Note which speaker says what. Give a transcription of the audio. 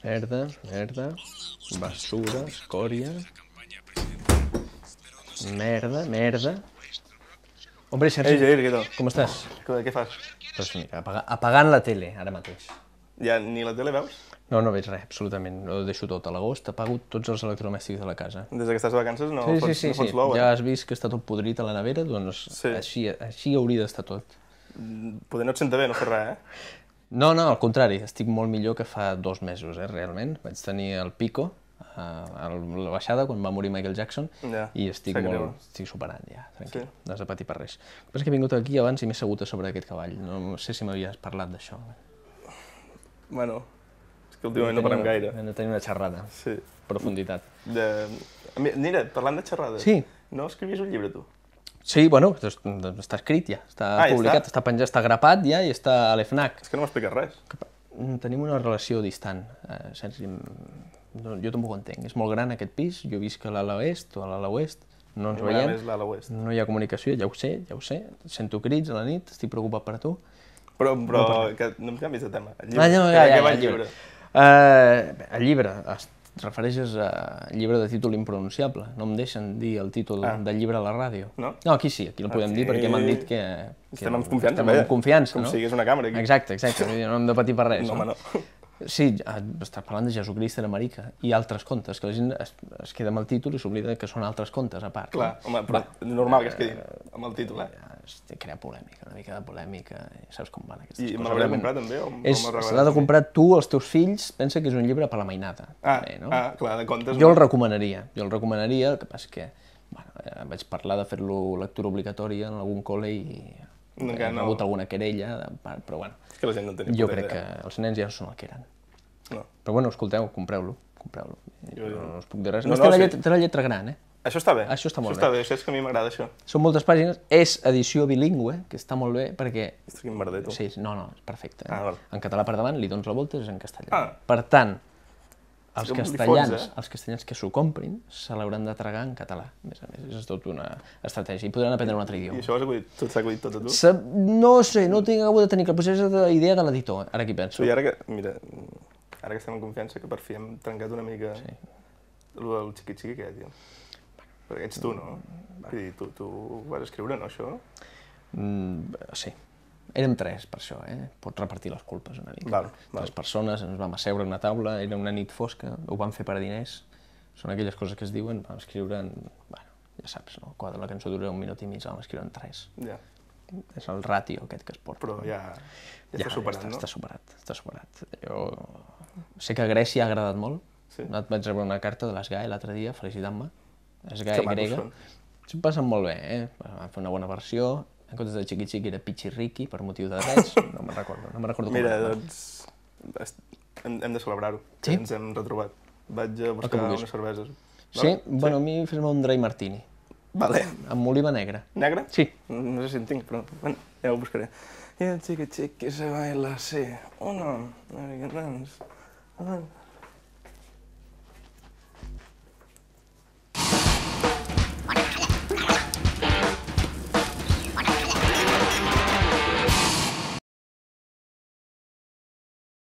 Speaker 1: Merda, merda, basura, escòria... Merda, merda... Hombre, Sergi,
Speaker 2: Ei, Jair, què tal?
Speaker 1: com estàs?
Speaker 2: Què fas?
Speaker 1: Pues mira, apagant la tele, ara mateix.
Speaker 2: Ja ni la tele veus?
Speaker 1: No, no veig res, absolutament. Ho deixo tot. A l'agost apago tots els electrodomèstics de la casa.
Speaker 2: Des que estàs de vacances no
Speaker 1: Sí.
Speaker 2: fots l'ou,
Speaker 1: Ja has vist que està tot podrit a la nevera? Doncs així hauria d'estar tot.
Speaker 2: Poder no et senta bé no fer res,
Speaker 1: No, al contrari, estic molt millor que fa 2 mesos, realment. Vaig tenir el pico a la baixada, quan va morir Michael Jackson, i estic superant ja, tranquil, no has de patir per res. El que passa és que he vingut aquí abans i m'he assegut a sobre d'aquest cavall, no sé si m'havies parlat d'això.
Speaker 2: Bueno, és que últimament no parlem gaire.
Speaker 1: Hem de tenir una xerrada, profunditat.
Speaker 2: Mira, parlant de xerrades, no escrivies un llibre, tu?
Speaker 1: Sí, bueno, està escrit ja, està publicat, està penjat, està grapat ja i està a l'FNAC.
Speaker 2: És que no m'expliques res.
Speaker 1: Tenim una relació distant, Sergi. Jo tampoc ho entenc. És molt gran aquest pis, jo visc a l'ala est o a l'ala oest, no ens veiem, no hi ha comunicació, ja ho sé, sento crits a la nit, estic preocupat per tu.
Speaker 2: Però no em canvis de tema, el
Speaker 1: llibre. El llibre, et refereixes al llibre de títol impronunciable, no em deixen dir el títol del llibre a la ràdio. No? No, aquí sí, aquí el podem dir perquè m'han dit que...
Speaker 2: Estem en confiança,
Speaker 1: no?
Speaker 2: Com si hagués una càmera aquí.
Speaker 1: Exacte, no hem de patir per res.
Speaker 2: No, home, no.
Speaker 1: Sí, estàs parlant de Jesucrist en Amèrica i altres contes, que la gent es queda amb el títol i s'oblida que són altres contes a part.
Speaker 2: Clar, home, però és normal que es quedin amb el títol,
Speaker 1: Crea polèmica, una mica de polèmica, saps com van aquestes coses.
Speaker 2: I me l'hauré de comprar també?
Speaker 1: S'ha de comprar tu, els teus fills, pensa que és un llibre per la mainada.
Speaker 2: Clar, de contes...
Speaker 1: Jo el recomanaria, el que passa que vaig parlar de fer-lo lectura obligatòria en algun col·le i ha hagut alguna querella, però bueno, jo crec que els nens ja no són el que eren. Però bueno, escolteu, compreu-lo, no us puc dir res. Té la lletra gran,
Speaker 2: Això està bé.
Speaker 1: Això està molt bé.
Speaker 2: Això està bé, és que a mi m'agrada això.
Speaker 1: Són moltes pàgines, és edició bilingüe, que està molt bé perquè...
Speaker 2: Ostres, quin merder, tu.
Speaker 1: Sí, no, és perfecte. En català per davant, li dones la volta i és en castellà. Per tant, els castellans que s'ho comprin se l'hauran de tragar en català, a més. És tota una estratègia. I podran aprendre un altre idioma.
Speaker 2: I això s'ha acudit tot a tu?
Speaker 1: No sé, no tinc hagut de tenir cap procés d'idea de l'editor, ara que hi penso.
Speaker 2: I ara que estem en confiança, que per fi hem trencat una mica el xiqui-xiqui aquest, tio. Perquè ets tu, no? Vull dir, tu ho vas escriure, no, això?
Speaker 1: Sí. Érem 3, per això, Pots repartir les culpes una mica. 3 persones, ens vam asseure a una taula, era una nit fosca, ho vam fer per a diners. Són aquelles coses que es diuen, vam escriure en... Bueno, ja saps, no? Quan la cançó dura 1 minut i mig, vam escriure en 3. Ja. És el ràtio aquest que es porta.
Speaker 2: Però ja està superat, no?
Speaker 1: Està superat. Jo sé que a Grècia ha agradat molt. Vaig rebre una carta de l'Esgae l'altre dia felicitant-me. Esgae grega. S'ho passen molt bé, Van fer una bona versió. En comptes de xiqui-xiqui era pichirriqui, per motiu de res. No me'n recordo com.
Speaker 2: Mira, doncs hem de celebrar-ho, que ens hem retrobat. Vaig a buscar unes cerveses.
Speaker 1: Sí? Bueno, a mi fes-me un dry martini.
Speaker 2: Vale.
Speaker 1: Amb oliva negra.
Speaker 2: Negra?
Speaker 1: Sí.
Speaker 2: No sé si en tinc, però bueno, ja ho buscaré. I el xiqui-xiqui se baila así. Uno,